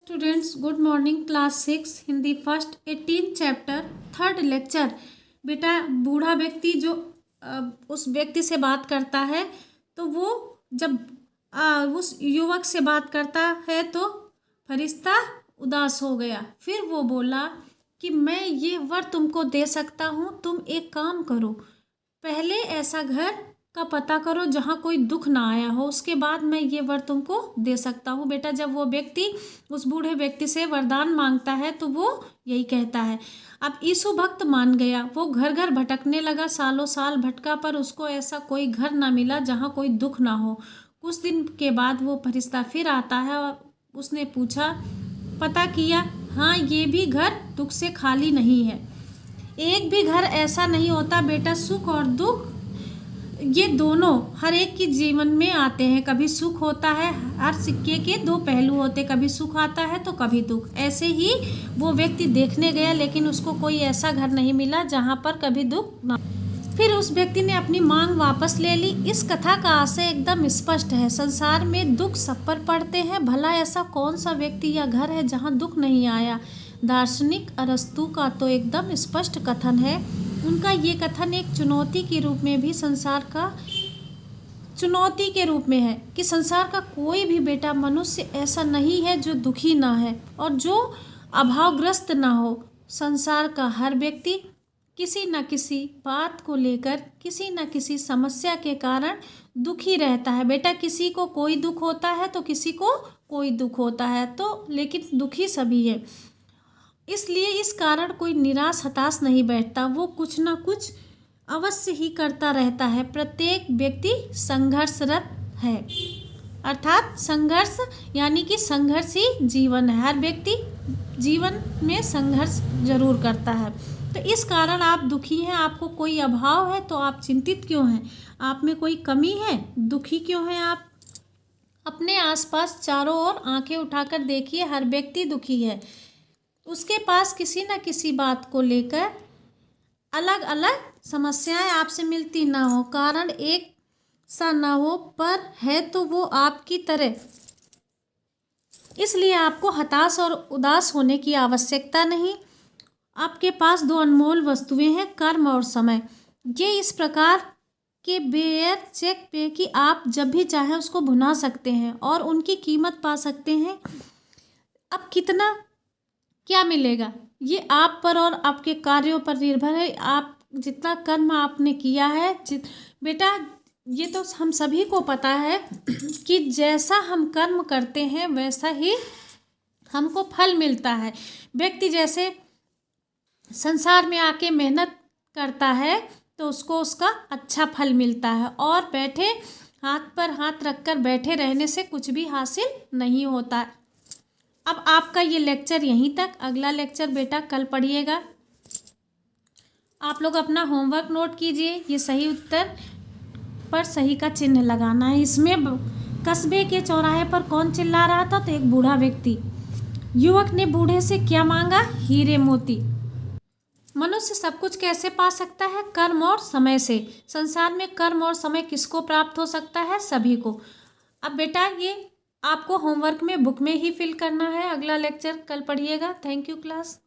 Students good morning. Class 6 Hindi first 18 chapter third lecture. बेटा बूढ़ा व्यक्ति जो उस व्यक्ति से बात करता है तो वो जब उस युवक से बात करता है तो फरिश्ता उदास हो गया। फिर वो बोला कि मैं ये वर तुमको दे सकता हूँ, तुम एक काम करो, पहले ऐसा घर का पता करो जहाँ कोई दुख ना आया हो, उसके बाद मैं ये वर तुमको दे सकता हूँ। बेटा जब वो व्यक्ति उस बूढ़े व्यक्ति से वरदान मांगता है तो वो यही कहता है। अब यीशु भक्त मान गया, वो घर घर भटकने लगा, सालों साल भटका पर उसको ऐसा कोई घर ना मिला जहाँ कोई दुख ना हो। कुछ दिन के बाद वो फरिश्ता फिर आता है और उसने पूछा, पता किया? हाँ, ये भी घर दुख से खाली नहीं है। एक भी घर ऐसा नहीं होता बेटा, सुख और दुख ये दोनों हर एक के जीवन में आते हैं। कभी सुख होता है, हर सिक्के के दो पहलू होते, कभी सुख आता है तो कभी दुख। ऐसे ही वो व्यक्ति देखने गया लेकिन उसको कोई ऐसा घर नहीं मिला जहाँ पर कभी दुख ना। फिर उस व्यक्ति ने अपनी मांग वापस ले ली। इस कथा का आशय एकदम स्पष्ट है, संसार में दुख सब पर पड़ते हैं, भला ऐसा कौन सा व्यक्ति या घर है जहाँ दुख नहीं आया। दार्शनिक अरस्तु का तो एकदम स्पष्ट कथन है। उनका ये कथन एक चुनौती के रूप में भी चुनौती के रूप में है कि संसार का कोई भी बेटा मनुष्य ऐसा नहीं है जो दुखी ना है और जो अभावग्रस्त ना हो। संसार का हर व्यक्ति किसी न किसी बात को लेकर, किसी न किसी समस्या के कारण दुखी रहता है। बेटा किसी को कोई दुख होता है तो किसी को कोई दुख होता है, तो लेकिन दुखी सभी है। इसलिए इस कारण कोई निराश हताश नहीं बैठता, वो कुछ ना कुछ अवश्य ही करता रहता है। प्रत्येक व्यक्ति संघर्षरत है, अर्थात संघर्ष यानी कि संघर्षी जीवन है। हर व्यक्ति जीवन में संघर्ष जरूर करता है। तो इस कारण आप दुखी हैं, आपको कोई अभाव है तो आप चिंतित क्यों हैं? आप में कोई कमी है, दुखी क्यों हैं आप? अपने आसपास चारों ओर आंखें उठाकर देखिए, हर व्यक्ति दुखी है। उसके पास किसी न किसी बात को लेकर अलग अलग समस्याएं आपसे मिलती ना हो, कारण एक सा ना हो, पर है तो वो आपकी तरह। इसलिए आपको हताश और उदास होने की आवश्यकता नहीं। आपके पास दो अनमोल वस्तुएं हैं, कर्म और समय। ये इस प्रकार के बेयर चेक पे कि आप जब भी चाहें उसको भुना सकते हैं और उनकी कीमत पा सकते हैं। अब कितना क्या मिलेगा ये आप पर और आपके कार्यों पर निर्भर है। आप जितना कर्म आपने किया है, बेटा ये तो हम सभी को पता है कि जैसा हम कर्म करते हैं वैसा ही हमको फल मिलता है। व्यक्ति जैसे संसार में आके मेहनत करता है तो उसको उसका अच्छा फल मिलता है, और बैठे हाथ पर हाथ रखकर बैठे रहने से कुछ भी हासिल नहीं होता। अब आपका ये लेक्चर यहीं तक, अगला लेक्चर बेटा कल पढ़िएगा। आप लोग अपना होमवर्क नोट कीजिए। ये सही उत्तर पर सही का चिन्ह लगाना है। इसमें कस्बे के चौराहे पर कौन चिल्ला रहा था? तो एक बूढ़ा व्यक्ति। युवक ने बूढ़े से क्या मांगा? हीरे मोती। मनुष्य सब कुछ कैसे पा सकता है? कर्म और समय से। संसार में कर्म और समय किसको प्राप्त हो सकता है? सभी को। अब बेटा ये आपको होमवर्क में बुक में ही फिल करना है। अगला लेक्चर कल पढ़िएगा। Thank you class.